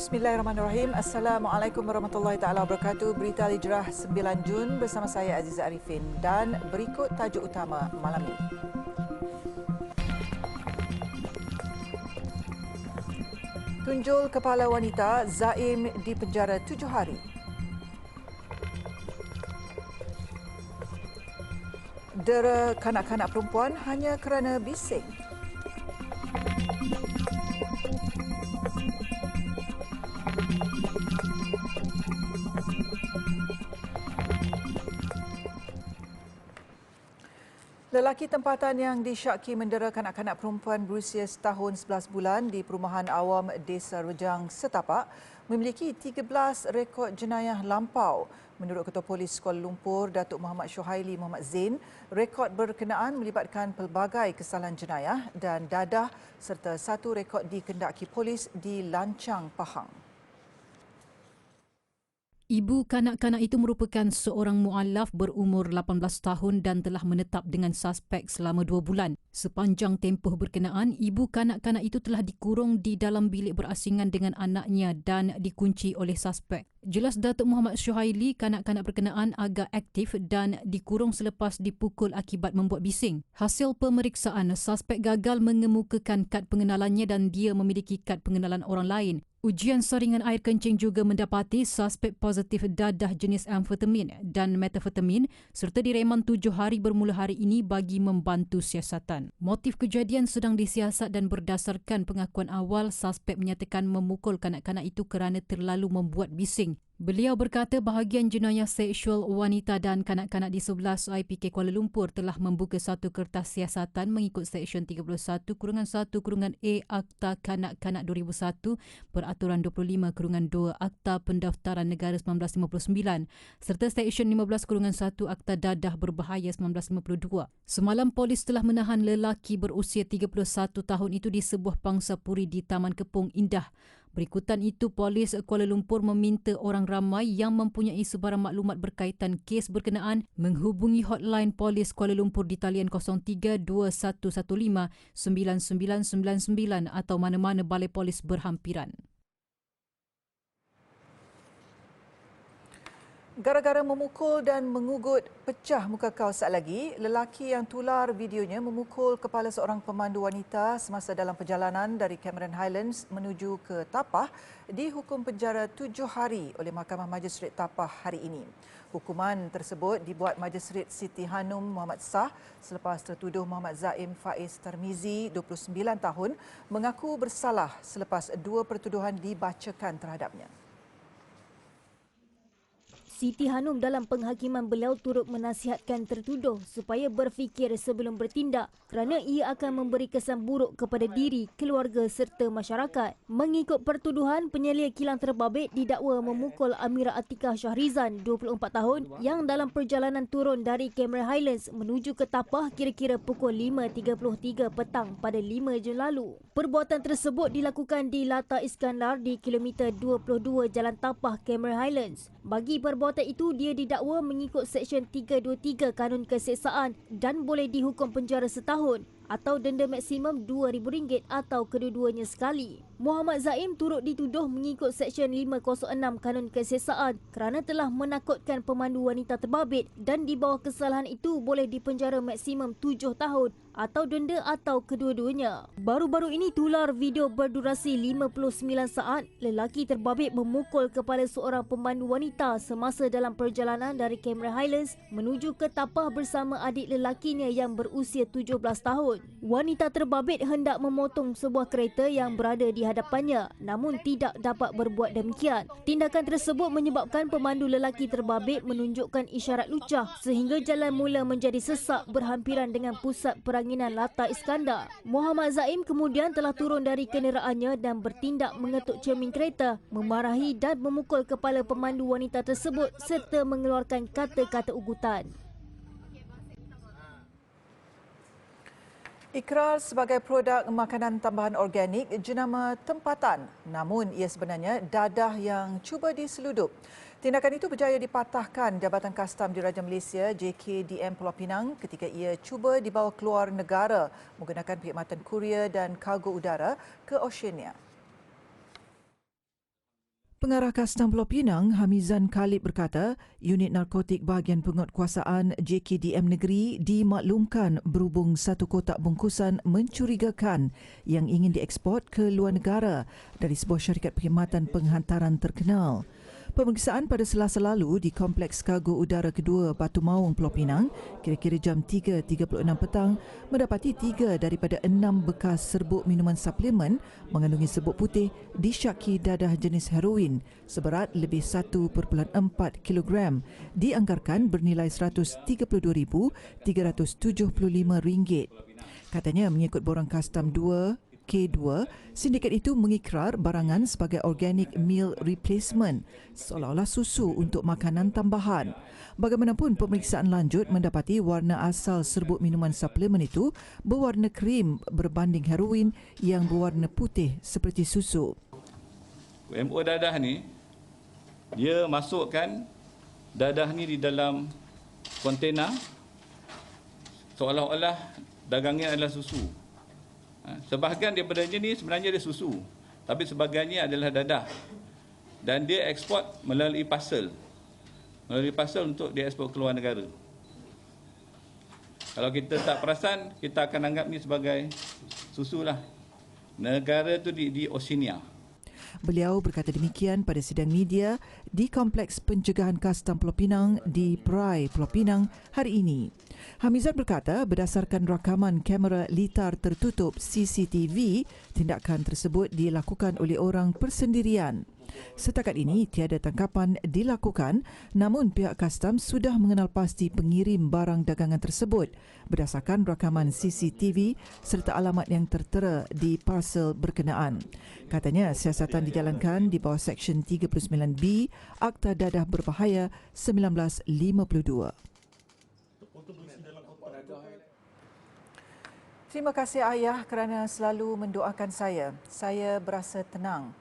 Bismillahirrahmanirrahim. Assalamualaikum warahmatullahi taala wabarakatuh. Berita Al-Hijrah 9 Jun bersama saya Aziza Arifin dan berikut tajuk utama malam ini. Tunjul kepala wanita Zaim dipenjara 7 hari. Dera kanak-kanak perempuan hanya kerana bising. Lelaki tempatan yang disyaki mendera kanak-kanak perempuan berusia setahun 11 bulan di Perumahan Awam Desa Rejang Setapak memiliki 13 rekod jenayah lampau. Menurut Ketua Polis Kuala Lumpur, Datuk Muhammad Syuhaili Muhammad Zain, rekod berkenaan melibatkan pelbagai kesalahan jenayah dan dadah serta satu rekod dikendaki polis di Lancang, Pahang. Ibu kanak-kanak itu merupakan seorang mualaf berumur 18 tahun dan telah menetap dengan suspek selama 2 bulan. Sepanjang tempoh berkenaan, ibu kanak-kanak itu telah dikurung di dalam bilik berasingan dengan anaknya dan dikunci oleh suspek. Jelas Datuk Muhammad Syuhaili, kanak-kanak berkenaan agak aktif dan dikurung selepas dipukul akibat membuat bising. Hasil pemeriksaan, suspek gagal mengemukakan kad pengenalannya dan dia memiliki kad pengenalan orang lain. Ujian saringan air kencing juga mendapati suspek positif dadah jenis amfetamin dan metafetamin serta direman 7 hari bermula hari ini bagi membantu siasatan. Motif kejadian sedang disiasat dan berdasarkan pengakuan awal, suspek menyatakan memukul kanak-kanak itu kerana terlalu membuat bising. Beliau berkata bahagian jenayah seksual wanita dan kanak-kanak di 11 IPK Kuala Lumpur telah membuka satu kertas siasatan mengikut Seksyen 31-1-A Akta Kanak-Kanak 2001 Peraturan 25-2 Akta Pendaftaran Negara 1959 serta Seksyen 15-1 Akta Dadah Berbahaya 1952. Semalam polis telah menahan lelaki berusia 31 tahun itu di sebuah pangsapuri di Taman Kepong Indah. Berikutan itu, polis Kuala Lumpur meminta orang ramai yang mempunyai sebarang maklumat berkaitan kes berkenaan menghubungi hotline polis Kuala Lumpur di talian 0321159999 atau mana-mana balai polis berhampiran. Gara-gara memukul dan mengugut pecah muka kaus saat lagi, lelaki yang tular videonya memukul kepala seorang pemandu wanita semasa dalam perjalanan dari Cameron Highlands menuju ke Tapah dihukum penjara 7 hari oleh Mahkamah Majistret Tapah hari ini. Hukuman tersebut dibuat Majistret Siti Hanum Muhammad Sah selepas tertuduh Muhammad Zaim Faiz Tarmizi, 29 tahun, mengaku bersalah selepas 2 pertuduhan dibacakan terhadapnya. Siti Hanum dalam penghakiman beliau turut menasihatkan tertuduh supaya berfikir sebelum bertindak kerana ia akan memberi kesan buruk kepada diri, keluarga serta masyarakat. Mengikut pertuduhan, penyelia kilang terbabit didakwa memukul Amira Atikah Syahrizan, 24 tahun yang dalam perjalanan turun dari Cameron Highlands menuju ke Tapah kira-kira pukul 5.33 petang pada 5 Jun lalu. Perbuatan tersebut dilakukan di Lata Iskandar di kilometer 22 Jalan Tapah, Cameron Highlands. Bagi perbuatan itu, dia didakwa mengikut Seksyen 323 Kanun Keseksaan dan boleh dihukum penjara setahun atau denda maksimum RM2,000 atau kedua-duanya sekali. Muhammad Zaim turut dituduh mengikut Seksyen 506 Kanun Keseksaan kerana telah menakutkan pemandu wanita terbabit dan di bawah kesalahan itu boleh dipenjara maksimum 7 tahun atau denda atau kedua-duanya. Baru-baru ini tular video berdurasi 59 saat lelaki terbabit memukul kepala seorang pemandu wanita semasa dalam perjalanan dari Cameron Highlands menuju ke Tapah bersama adik lelakinya yang berusia 17 tahun. Wanita terbabit hendak memotong sebuah kereta yang berada di hadapannya namun tidak dapat berbuat demikian. Tindakan tersebut menyebabkan pemandu lelaki terbabit menunjukkan isyarat lucah sehingga jalan mula menjadi sesak berhampiran dengan pusat peranginan Lata Iskandar. Muhammad Zaim kemudian telah turun dari kenderaannya dan bertindak mengetuk cermin kereta, memarahi dan memukul kepala pemandu wanita tersebut serta mengeluarkan kata-kata ugutan. Ikrar sebagai produk makanan tambahan organik jenama tempatan, namun ia sebenarnya dadah yang cuba diseludup. Tindakan itu berjaya dipatahkan Jabatan Kastam Diraja Malaysia JKDM Pulau Pinang ketika ia cuba dibawa keluar negara menggunakan perkhidmatan kurier dan kargo udara ke Oceania. Pengarah Kastam Pulau Pinang, Hamizan Khalid berkata, unit narkotik bahagian penguatkuasaan JKDM Negeri dimaklumkan berhubung satu kotak bungkusan mencurigakan yang ingin dieksport ke luar negara dari sebuah syarikat perkhidmatan penghantaran terkenal. Pemeriksaan pada Selasa lalu di Kompleks Kargo Udara Kedua Batu Maung, Pulau Pinang, kira-kira jam 3.36 petang, mendapati 3 daripada 6 bekas serbuk minuman suplemen mengandungi serbuk putih disyaki dadah jenis heroin seberat lebih 1.4 kilogram dianggarkan bernilai RM132,375. Katanya mengikut borang kastam 2 K2, sindiket itu mengikrar barangan sebagai organic meal replacement, seolah-olah susu untuk makanan tambahan. Bagaimanapun, pemeriksaan lanjut mendapati warna asal serbuk minuman suplemen itu berwarna krim berbanding heroin yang berwarna putih seperti susu. MO dadah ni, dia masukkan dadah ni di dalam kontena seolah-olah dagangnya adalah susu. Sebahagian daripadanya ni sebenarnya dia susu, tapi sebahagiannya adalah dadah. Dan dia ekspor melalui parcel. Melalui parcel untuk diekspor ke luar negara. Kalau kita tak perasan, kita akan anggap ni sebagai susu lah. Negara tu di Oceania. Beliau berkata demikian pada sidang media di Kompleks Pencegahan Kastam Pulau Pinang di Perai, Pulau Pinang hari ini. Hamizan berkata berdasarkan rakaman kamera litar tertutup CCTV, tindakan tersebut dilakukan oleh orang persendirian. Setakat ini tiada tangkapan dilakukan, namun pihak kastam sudah mengenal pasti pengirim barang dagangan tersebut berdasarkan rakaman CCTV serta alamat yang tertera di parsel berkenaan. Katanya siasatan dijalankan di bawah Seksyen 39B Akta Dadah Berbahaya 1952. Terima kasih ayah kerana selalu mendoakan saya. Saya berasa tenang.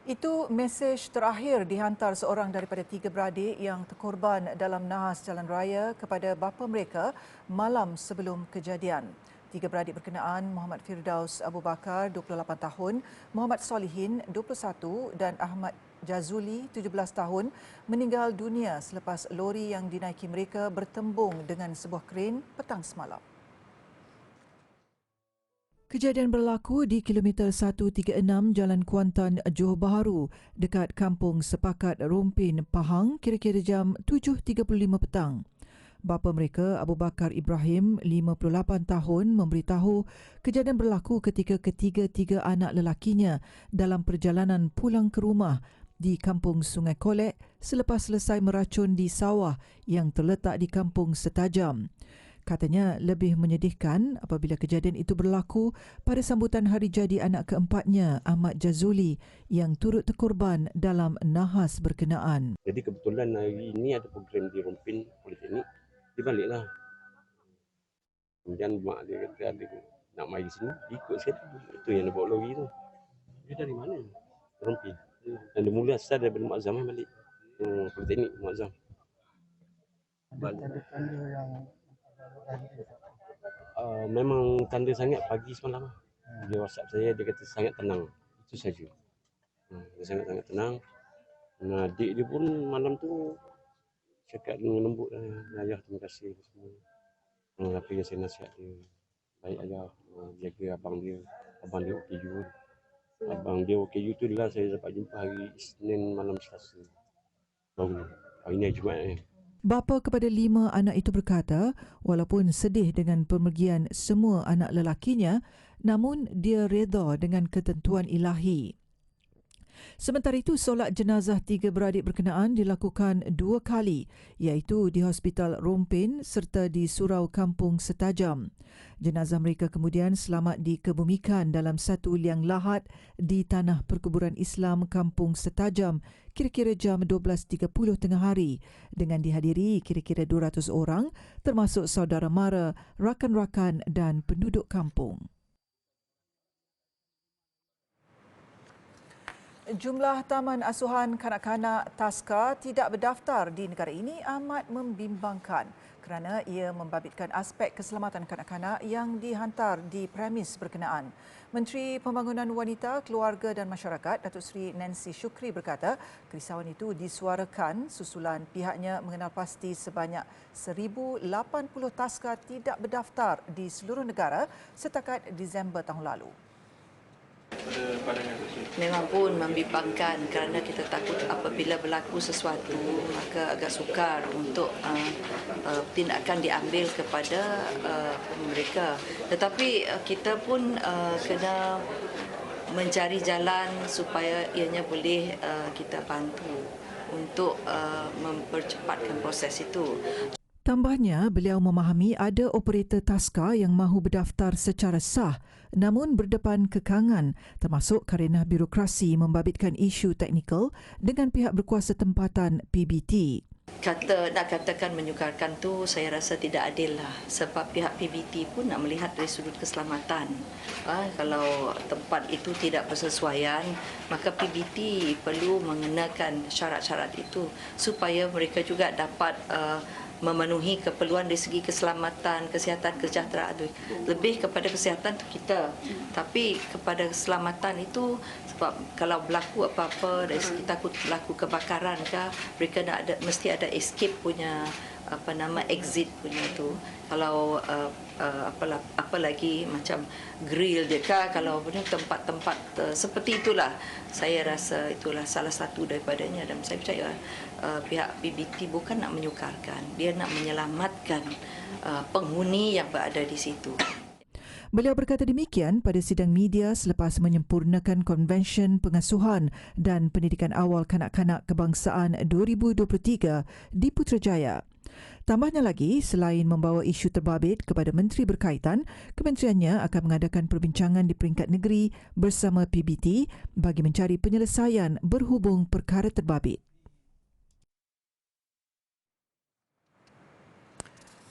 Itu mesej terakhir dihantar seorang daripada 3 beradik yang terkorban dalam nahas jalan raya kepada bapa mereka malam sebelum kejadian. 3 beradik berkenaan Muhammad Firdaus Abu Bakar, 28 tahun, Muhammad Solihin, 21 dan Ahmad Jazuli, 17 tahun, meninggal dunia selepas lori yang dinaiki mereka bertembung dengan sebuah kren petang semalam. Kejadian berlaku di kilometer 136 Jalan Kuantan, Johor Bahru dekat Kampung Sepakat Rompin, Pahang kira-kira jam 7.35 petang. Bapa mereka, Abu Bakar Ibrahim, 58 tahun, memberitahu kejadian berlaku ketika ketiga-tiga anak lelakinya dalam perjalanan pulang ke rumah di Kampung Sungai Kolek selepas selesai meracun di sawah yang terletak di Kampung Setajam. Katanya lebih menyedihkan apabila kejadian itu berlaku pada sambutan hari jadi anak keempatnya, Ahmad Jazuli, yang turut terkorban dalam nahas berkenaan. Jadi kebetulan hari ini ada program di Rompin Politeknik, dia baliklah. Kemudian mak dia kata ada nak mari sini, ikut saya. Itu yang dia bawa lori tu. Dia dari mana? Rompin. Dan dia mula asal daripada Muazzam balik. Politeknik Muazzam. Tanda-tanda yang memang tanda sangat pagi semalam. Dia WhatsApp saya, dia kata sangat tenang. Itu saja. Dia sangat-sangat tenang. Nah, adik dia pun malam tu cakap dengan lembut, ayah terima kasih semua. Apa yang saya nasihat dia. Baik ayah, jaga abang dia. Abang dia OKU. Abang dia OKU tu adalah saya dapat jumpa hari Isnin malam Selasa. Baru hari ni Jumaat ni. Bapa kepada 5 anak itu berkata, walaupun sedih dengan pemergian semua anak lelakinya, namun dia redha dengan ketentuan ilahi. Sementara itu, solat jenazah 3 beradik berkenaan dilakukan 2 kali, iaitu di Hospital Rompin serta di Surau Kampung Setajam. Jenazah mereka kemudian selamat dikebumikan dalam satu liang lahat di Tanah Perkuburan Islam Kampung Setajam kira-kira jam 12.30 tengah hari dengan dihadiri kira-kira 200 orang termasuk saudara mara, rakan-rakan dan penduduk kampung. Jumlah taman asuhan kanak-kanak Taska tidak berdaftar di negara ini amat membimbangkan kerana ia membabitkan aspek keselamatan kanak-kanak yang dihantar di premis berkenaan. Menteri Pembangunan Wanita, Keluarga dan Masyarakat, Datuk Seri Nancy Shukri berkata, kerisauan itu disuarakan susulan pihaknya mengenal pasti sebanyak 1,080 Taska tidak berdaftar di seluruh negara setakat Disember tahun lalu. Memang pun membimbangkan kerana kita takut apabila berlaku sesuatu maka agak sukar untuk tindakan diambil kepada mereka. Tetapi kita pun kena mencari jalan supaya ianya boleh kita bantu untuk mempercepatkan proses itu. Tambahnya, beliau memahami ada operator Taska yang mahu berdaftar secara sah namun berdepan kekangan termasuk kerana birokrasi membabitkan isu teknikal dengan pihak berkuasa tempatan PBT. Nak katakan menyukarkan tu saya rasa tidak adil lah sebab pihak PBT pun nak melihat dari sudut keselamatan. Kalau tempat itu tidak bersesuaian maka PBT perlu mengenakan syarat-syarat itu supaya mereka juga dapat memenuhi keperluan dari segi keselamatan, kesihatan, kesejahteraan. Lebih kepada kesihatan tu kita, tapi kepada keselamatan itu sebab kalau berlaku apa-apa dari segi takut berlaku kebakaran ke, mereka nak ada, mesti ada escape punya exit punya tu. Kalau apa lagi macam grill je kah, kalau punya tempat-tempat seperti itulah, saya rasa itulah salah satu daripadanya dan saya percaya pihak PBT bukan nak menyukarkan, dia nak menyelamatkan penghuni yang berada di situ. Beliau berkata demikian pada sidang media selepas menyempurnakan Konvensyen Pengasuhan dan Pendidikan Awal Kanak-Kanak Kebangsaan 2023 di Putrajaya. Tambahnya lagi, selain membawa isu terbabit kepada menteri berkaitan, kementeriannya akan mengadakan perbincangan di peringkat negeri bersama PBT bagi mencari penyelesaian berhubung perkara terbabit.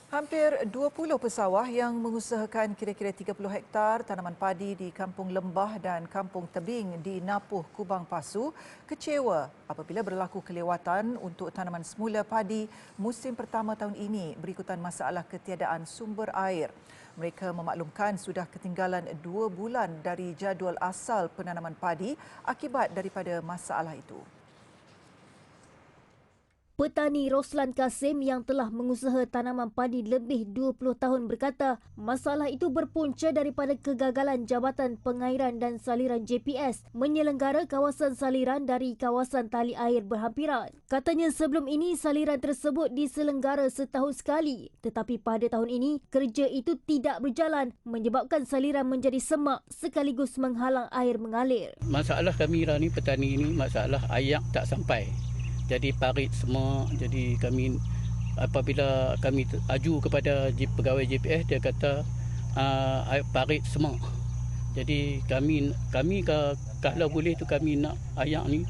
Hampir 20 pesawah yang mengusahakan kira-kira 30 hektar tanaman padi di Kampung Lembah dan Kampung Tebing di Napuh, Kubang Pasu kecewa apabila berlaku kelewatan untuk tanaman semula padi musim pertama tahun ini berikutan masalah ketiadaan sumber air. Mereka memaklumkan sudah ketinggalan 2 bulan dari jadual asal penanaman padi akibat daripada masalah itu. Petani Roslan Kasim yang telah mengusaha tanaman padi lebih 20 tahun berkata masalah itu berpunca daripada kegagalan Jabatan Pengairan dan Saliran JPS menyelenggara kawasan saliran dari kawasan tali air berhampiran. Katanya sebelum ini saliran tersebut diselenggara setahun sekali, tetapi pada tahun ini kerja itu tidak berjalan menyebabkan saliran menjadi semak sekaligus menghalang air mengalir. Masalah kami ni petani ini masalah air tak sampai. Jadi parit semua, jadi kami apabila kami aju kepada pegawai JPS dia kata parit semua. Jadi kami kalau boleh tu kami nak air ni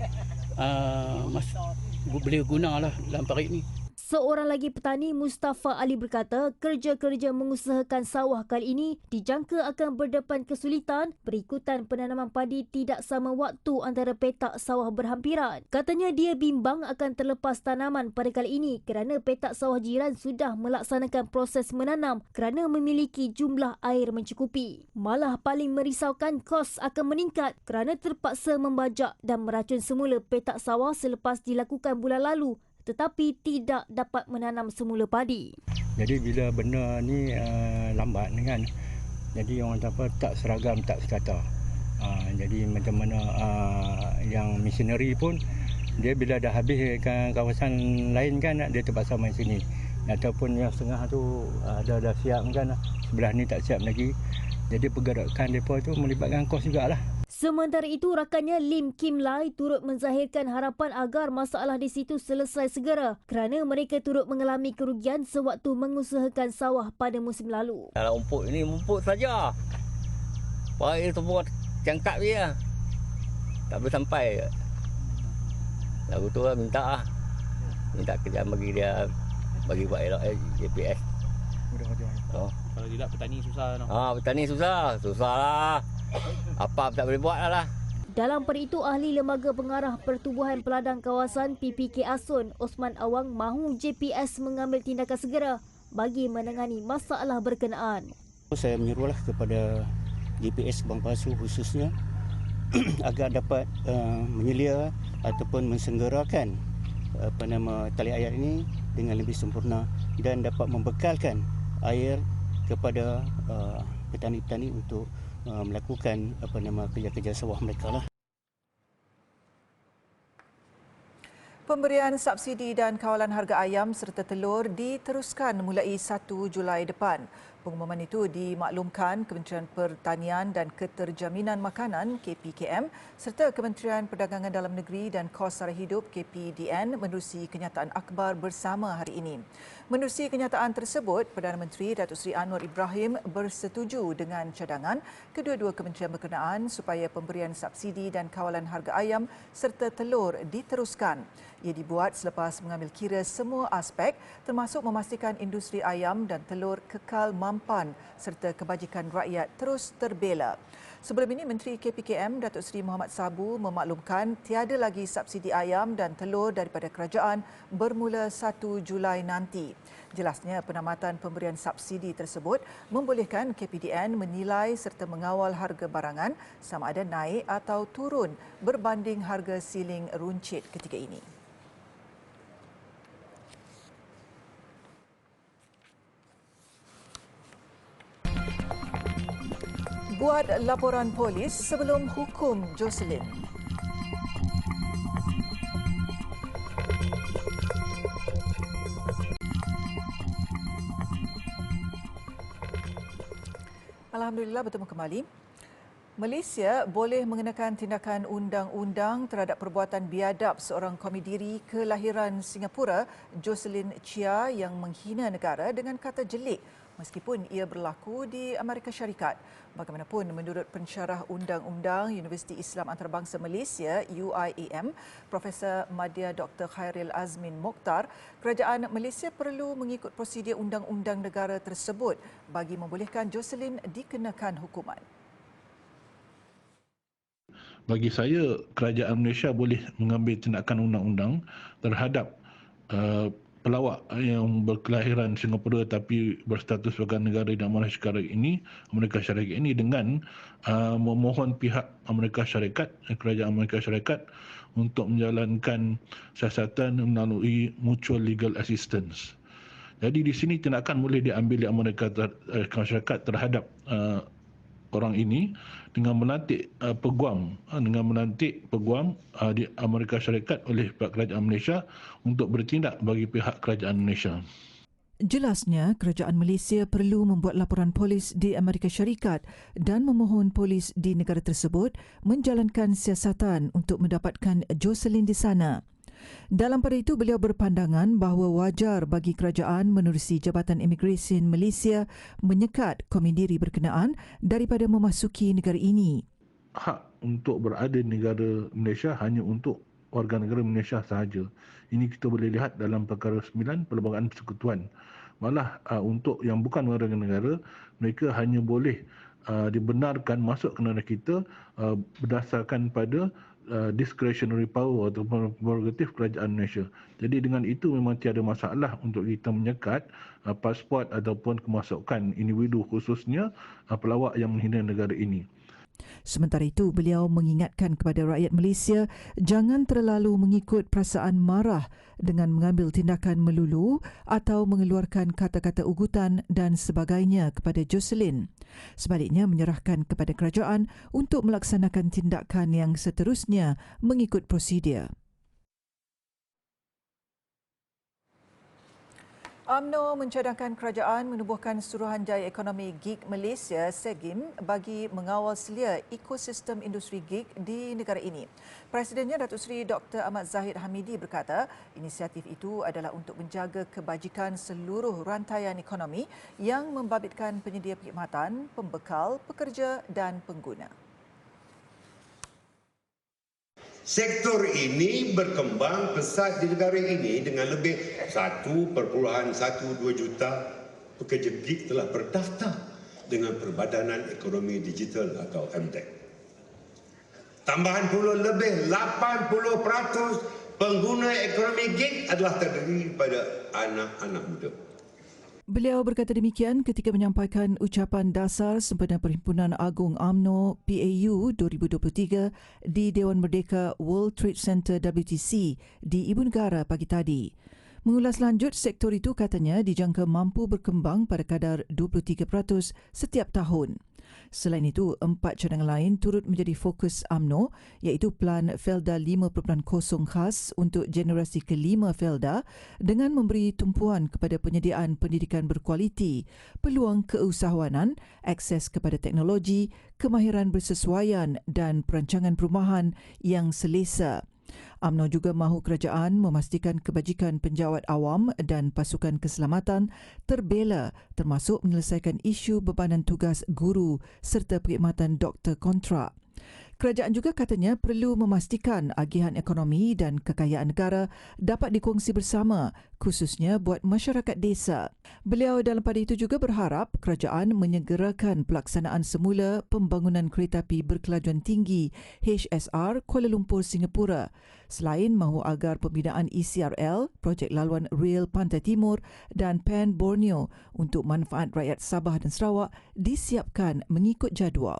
boleh gunalah dalam parit ni. Seorang lagi petani, Mustafa Ali berkata, kerja-kerja mengusahakan sawah kali ini dijangka akan berdepan kesulitan berikutan penanaman padi tidak sama waktu antara petak sawah berhampiran. Katanya dia bimbang akan terlepas tanaman pada kali ini kerana petak sawah jiran sudah melaksanakan proses menanam kerana memiliki jumlah air mencukupi. Malah paling merisaukan kos akan meningkat kerana terpaksa membajak dan meracun semula petak sawah selepas dilakukan bulan lalu, tetapi tidak dapat menanam semula padi. Jadi bila benda ni lambat kan, jadi orang apa tak seragam, tak sekata. Jadi macam mana yang misioneri pun dia bila dah habis kawasan lain kan dia terpaksa main sini. Ataupun yang setengah tu dah siap kan, sebelah ni tak siap lagi. Jadi pergerakan mereka tu melibatkan kos jugalah. Sementara itu, rakannya Lim Kim Lai turut menzahirkan harapan agar masalah di situ selesai segera kerana mereka turut mengalami kerugian sewaktu mengusahakan sawah pada musim lalu. Kalau umpuk ini umpuk saja. Baik itu buat cangkap dia. Tak boleh sampai. Lagu tu lah minta kerjaan bagi dia, bagi buat elok JPS. Oh. Kalau tidak petani susah. Petani susah lah. Apa tak boleh buat lah. Dalam pada itu, ahli Lembaga Pengarah Pertubuhan Peladang Kawasan PPK Asun, Osman Awang, mahu JPS mengambil tindakan segera bagi menangani masalah berkenaan. Saya menyuruhlah kepada JPS Bang Pasu khususnya agar dapat menyelia ataupun mensenggerakan tali air ini dengan lebih sempurna dan dapat membekalkan air kepada petani-petani untuk melakukan kerja-kerja sawah mereka lah. Pemberian subsidi dan kawalan harga ayam serta telur diteruskan mulai 1 Julai depan. Pengumuman itu dimaklumkan Kementerian Pertanian dan Keterjaminan Makanan KPKM serta Kementerian Perdagangan Dalam Negeri dan Kos Sara Hidup KPDN menerusi kenyataan akhbar bersama hari ini. Menerusi kenyataan tersebut, Perdana Menteri Datuk Seri Anwar Ibrahim bersetuju dengan cadangan kedua-dua kementerian berkenaan supaya pemberian subsidi dan kawalan harga ayam serta telur diteruskan. Ia dibuat selepas mengambil kira semua aspek termasuk memastikan industri ayam dan telur kekal mampan serta kebajikan rakyat terus terbela. Sebelum ini, Menteri KPKM Datuk Seri Muhammad Sabu memaklumkan tiada lagi subsidi ayam dan telur daripada kerajaan bermula 1 Julai nanti. Jelasnya, penamatan pemberian subsidi tersebut membolehkan KPDN menilai serta mengawal harga barangan sama ada naik atau turun berbanding harga siling runcit ketika ini. Buat laporan polis sebelum hukum Jocelyn. Alhamdulillah, bertemu kembali. Malaysia boleh mengenakan tindakan undang-undang terhadap perbuatan biadab seorang komediri kelahiran Singapura, Jocelyn Chia, yang menghina negara dengan kata jelik meskipun ia berlaku di Amerika Syarikat. Bagaimanapun, menurut pensyarah undang-undang Universiti Islam Antarabangsa Malaysia UIAM, Profesor Madya Dr. Khairil Azmin Mokhtar, kerajaan Malaysia perlu mengikut prosedur undang-undang negara tersebut bagi membolehkan Jocelyn dikenakan hukuman. Bagi saya, kerajaan Malaysia boleh mengambil tindakan undang-undang terhadap pelawak yang berkelahiran Singapura tapi berstatus sebagai negara di Amerika Syarikat ini dengan memohon pihak Amerika Syarikat, kerajaan Amerika Syarikat untuk menjalankan siasatan melalui mutual legal assistance. Jadi di sini tindakan boleh diambil di Amerika Syarikat terhadap orang ini dengan melantik peguam di Amerika Syarikat oleh pihak kerajaan Malaysia untuk bertindak bagi pihak kerajaan Malaysia. Jelasnya, kerajaan Malaysia perlu membuat laporan polis di Amerika Syarikat dan memohon polis di negara tersebut menjalankan siasatan untuk mendapatkan Jocelyn di sana. Dalam pada itu, beliau berpandangan bahawa wajar bagi kerajaan menerusi Jabatan Imigresen Malaysia menyekat komediri berkenaan daripada memasuki negara ini. Hak untuk berada di negara Malaysia hanya untuk warga negara Malaysia sahaja. Ini kita boleh lihat dalam perkara 9 Perlembagaan Persekutuan. Malah untuk yang bukan warga negara, mereka hanya boleh dibenarkan masuk ke negara kita berdasarkan pada discretionary power atau prerogatif kerajaan Malaysia. Jadi dengan itu memang tiada masalah untuk kita menyekat pasport ataupun kemasukan individu, khususnya pelawak yang menghina negara ini. Sementara itu, beliau mengingatkan kepada rakyat Malaysia jangan terlalu mengikut perasaan marah dengan mengambil tindakan melulu atau mengeluarkan kata-kata ugutan dan sebagainya kepada Jocelyn. Sebaliknya, menyerahkan kepada kerajaan untuk melaksanakan tindakan yang seterusnya mengikut prosedur. UMNO mencadangkan kerajaan menubuhkan Suruhanjaya Ekonomi Gig Malaysia SEGIM bagi mengawal selia ekosistem industri gig di negara ini. Presidennya Datuk Seri Dr. Ahmad Zahid Hamidi berkata inisiatif itu adalah untuk menjaga kebajikan seluruh rantaian ekonomi yang membabitkan penyedia perkhidmatan, pembekal, pekerja dan pengguna. Sektor ini berkembang pesat di negara ini dengan lebih 1.12 juta pekerja gig telah berdaftar dengan Perbadanan Ekonomi Digital atau MDEC. Tambahan pula lebih 80% pengguna ekonomi gig adalah terdiri daripada anak-anak muda. Beliau berkata demikian ketika menyampaikan ucapan dasar sempena Perhimpunan Agung UMNO PAU 2023 di Dewan Merdeka World Trade Center WTC di Ibu Negara pagi tadi. Mengulas lanjut, sektor itu katanya dijangka mampu berkembang pada kadar 23% setiap tahun. Selain itu, 4 cadangan lain turut menjadi fokus UMNO iaitu Plan Felda 5.0 khas untuk generasi kelima Felda dengan memberi tumpuan kepada penyediaan pendidikan berkualiti, peluang keusahawanan, akses kepada teknologi, kemahiran bersesuaian dan perancangan perumahan yang selesa. UMNO juga mahu kerajaan memastikan kebajikan penjawat awam dan pasukan keselamatan terbela termasuk menyelesaikan isu bebanan tugas guru serta perkhidmatan doktor kontrak. Kerajaan juga katanya perlu memastikan agihan ekonomi dan kekayaan negara dapat dikongsi bersama, khususnya buat masyarakat desa. Beliau dalam pada itu juga berharap kerajaan menyegerakan pelaksanaan semula pembangunan kereta api berkelajuan tinggi HSR Kuala Lumpur, Singapura. Selain mahu agar pembinaan ECRL, projek laluan rel Pantai Timur dan PAN Borneo untuk manfaat rakyat Sabah dan Sarawak disiapkan mengikut jadual.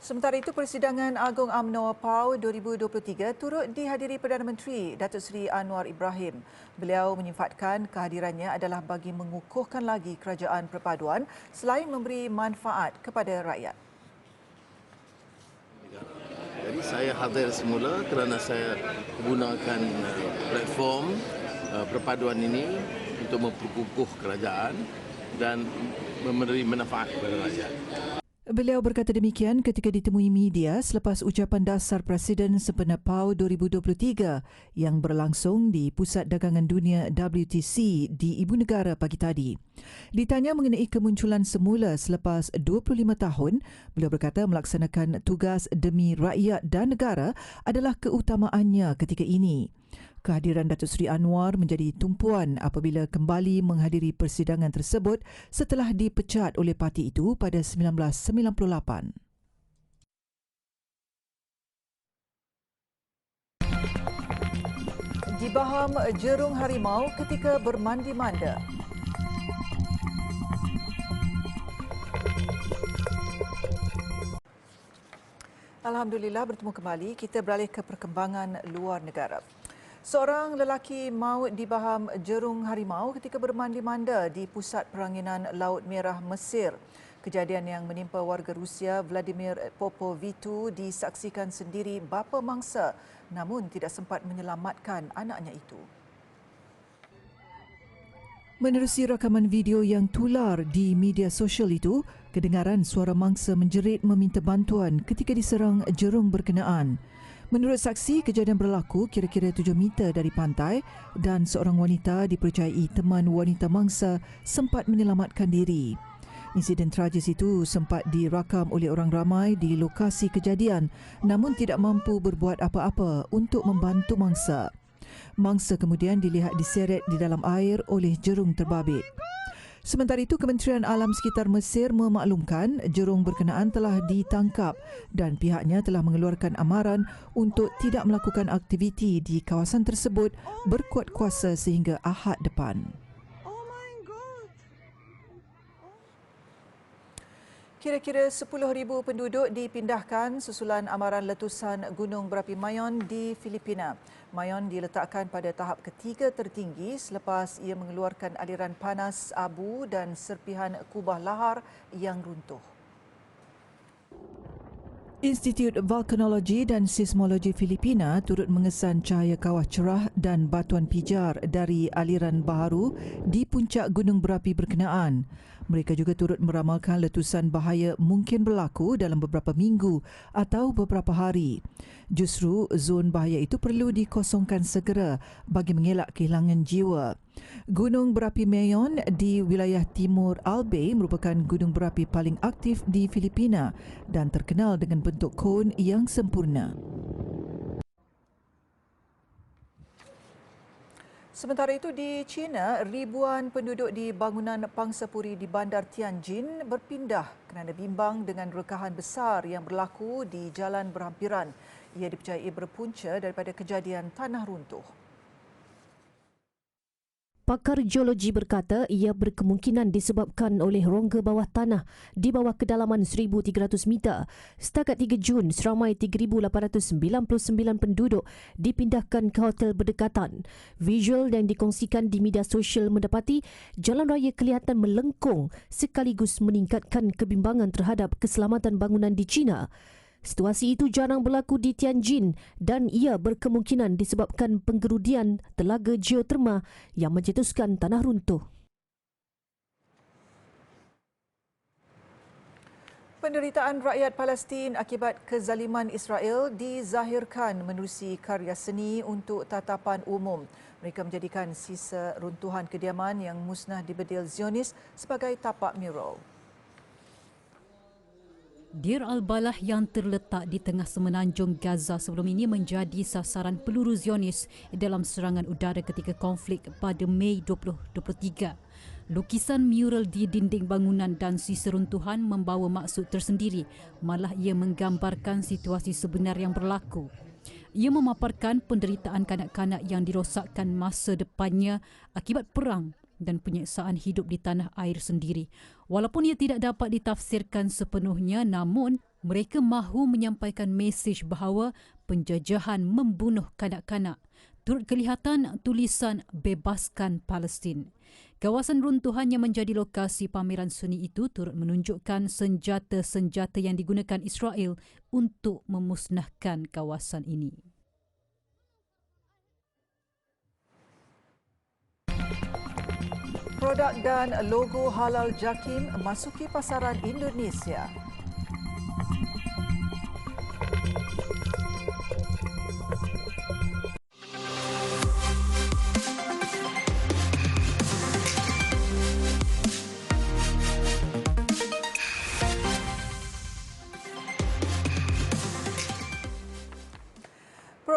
Sementara itu, Persidangan Agung UMNO PAU 2023 turut dihadiri Perdana Menteri Datuk Seri Anwar Ibrahim. Beliau menyifatkan kehadirannya adalah bagi mengukuhkan lagi kerajaan perpaduan selain memberi manfaat kepada rakyat. Jadi saya hadir semula kerana saya gunakan platform perpaduan ini untuk memperkukuh kerajaan dan memberi manfaat kepada rakyat. Beliau berkata demikian ketika ditemui media selepas ucapan dasar Presiden sempena PAU 2023 yang berlangsung di Pusat Dagangan Dunia WTC di Ibu Negara pagi tadi. Ditanya mengenai kemunculan semula selepas 25 tahun, beliau berkata melaksanakan tugas demi rakyat dan negara adalah keutamaannya ketika ini. Kehadiran Datuk Seri Anwar menjadi tumpuan apabila kembali menghadiri persidangan tersebut setelah dipecat oleh parti itu pada 1998. Dibaham jerung harimau ketika bermandi-manda. Alhamdulillah, bertemu kembali. Kita beralih ke perkembangan luar negara. Seorang lelaki maut dibaham jerung harimau ketika bermandi-manda di Pusat Peranginan Laut Merah Mesir. Kejadian yang menimpa warga Rusia Vladimir Popovitu disaksikan sendiri bapa mangsa namun tidak sempat menyelamatkan anaknya itu. Menerusi rakaman video yang tular di media sosial itu, kedengaran suara mangsa menjerit meminta bantuan ketika diserang jerung berkenaan. Menurut saksi, kejadian berlaku kira-kira 7 meter dari pantai dan seorang wanita dipercayai teman wanita mangsa sempat menyelamatkan diri. Insiden tragis itu sempat dirakam oleh orang ramai di lokasi kejadian namun tidak mampu berbuat apa-apa untuk membantu mangsa. Mangsa kemudian dilihat diseret di dalam air oleh jerung terbabit. Sementara itu, Kementerian Alam Sekitar Mesir memaklumkan jerung berkenaan telah ditangkap dan pihaknya telah mengeluarkan amaran untuk tidak melakukan aktiviti di kawasan tersebut berkuat kuasa sehingga Ahad depan. Kira-kira 10,000 penduduk dipindahkan susulan amaran letusan gunung berapi Mayon di Filipina. Mayon diletakkan pada tahap ketiga tertinggi selepas ia mengeluarkan aliran panas abu dan serpihan kubah lahar yang runtuh. Institut Vulkanologi dan Seismologi Filipina turut mengesan cahaya kawah cerah dan batuan pijar dari aliran baharu di puncak gunung berapi berkenaan. Mereka juga turut meramalkan letusan bahaya mungkin berlaku dalam beberapa minggu atau beberapa hari. Justru zon bahaya itu perlu dikosongkan segera bagi mengelak kehilangan jiwa. Gunung berapi Mayon di wilayah timur Albay merupakan gunung berapi paling aktif di Filipina dan terkenal dengan bentuk kon yang sempurna. Sementara itu di China, ribuan penduduk di bangunan pangsapuri di bandar Tianjin berpindah kerana bimbang dengan rekahan besar yang berlaku di jalan berhampiran. Ia dipercayai berpunca daripada kejadian tanah runtuh. Pakar geologi berkata ia berkemungkinan disebabkan oleh rongga bawah tanah di bawah kedalaman 1,300 meter. Setakat 3 Jun, seramai 3,899 penduduk dipindahkan ke hotel berdekatan. Visual yang dikongsikan di media sosial mendapati jalan raya kelihatan melengkung sekaligus meningkatkan kebimbangan terhadap keselamatan bangunan di China. Situasi itu jarang berlaku di Tianjin dan ia berkemungkinan disebabkan penggerudian telaga geoterma yang mencetuskan tanah runtuh. Penderitaan rakyat Palestin akibat kezaliman Israel dizahirkan menerusi karya seni untuk tatapan umum. Mereka menjadikan sisa runtuhan kediaman yang musnah di bedil Zionis sebagai tapak mural. Dir al-Balah yang terletak di tengah semenanjung Gaza sebelum ini menjadi sasaran peluru Zionis dalam serangan udara ketika konflik pada Mei 2023. Lukisan mural di dinding bangunan dan sisa runtuhan membawa maksud tersendiri, malah ia menggambarkan situasi sebenar yang berlaku. Ia memaparkan penderitaan kanak-kanak yang dirosakkan masa depannya akibat perang dan penyiksaan hidup di tanah air sendiri. Walaupun ia tidak dapat ditafsirkan sepenuhnya, namun mereka mahu menyampaikan mesej bahawa penjajahan membunuh kanak-kanak. Turut kelihatan tulisan Bebaskan Palestin. Kawasan runtuhan yang menjadi lokasi pameran seni itu turut menunjukkan senjata-senjata yang digunakan Israel untuk memusnahkan kawasan ini. Produk dan logo halal Jakim masuki pasaran Indonesia.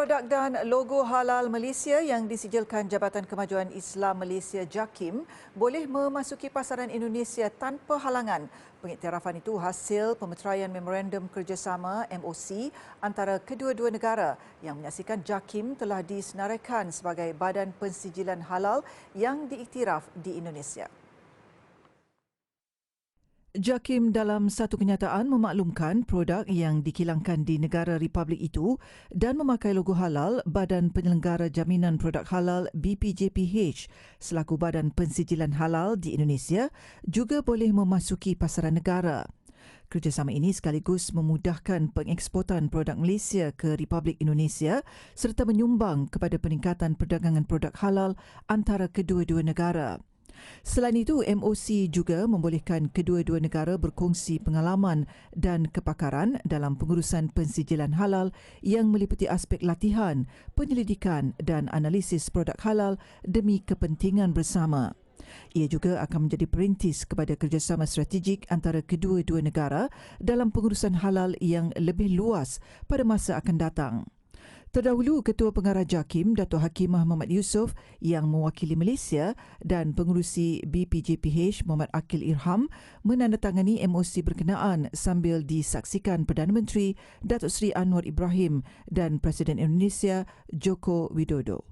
Produk dan logo halal Malaysia yang disijilkan Jabatan Kemajuan Islam Malaysia JAKIM boleh memasuki pasaran Indonesia tanpa halangan. Pengiktirafan itu hasil pemeteraian Memorandum Kerjasama MOC antara kedua-dua negara yang menyaksikan JAKIM telah disenaraikan sebagai badan pensijilan halal yang diiktiraf di Indonesia. JAKIM dalam satu kenyataan memaklumkan produk yang dikilangkan di negara Republik itu dan memakai logo halal Badan Penyelenggara Jaminan Produk Halal BPJPH selaku badan pensijilan halal di Indonesia juga boleh memasuki pasaran negara. Kerjasama ini sekaligus memudahkan pengeksportan produk Malaysia ke Republik Indonesia serta menyumbang kepada peningkatan perdagangan produk halal antara kedua-dua negara. Selain itu, MOC juga membolehkan kedua-dua negara berkongsi pengalaman dan kepakaran dalam pengurusan pensijilan halal yang meliputi aspek latihan, penyelidikan dan analisis produk halal demi kepentingan bersama. Ia juga akan menjadi perintis kepada kerjasama strategik antara kedua-dua negara dalam pengurusan halal yang lebih luas pada masa akan datang. Terdahulu, Ketua Pengarah JAKIM, Dato' Hakimah Muhammad Yusof yang mewakili Malaysia dan pengurusi BPJPH Muhammad Akil Irham menandatangani MOC berkenaan sambil disaksikan Perdana Menteri Datuk Seri Anwar Ibrahim dan Presiden Indonesia Joko Widodo.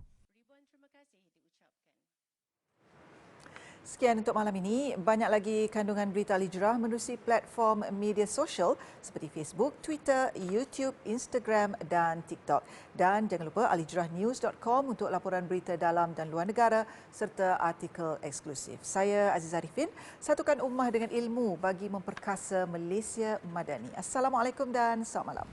Sekian untuk malam ini. Banyak lagi kandungan berita Al Hijrah menerusi platform media sosial seperti Facebook, Twitter, YouTube, Instagram dan TikTok. Dan jangan lupa alhijrahnews.com untuk laporan berita dalam dan luar negara serta artikel eksklusif. Saya Aziz Arifin, satukan ummah dengan ilmu bagi memperkasa Malaysia Madani. Assalamualaikum dan selamat malam.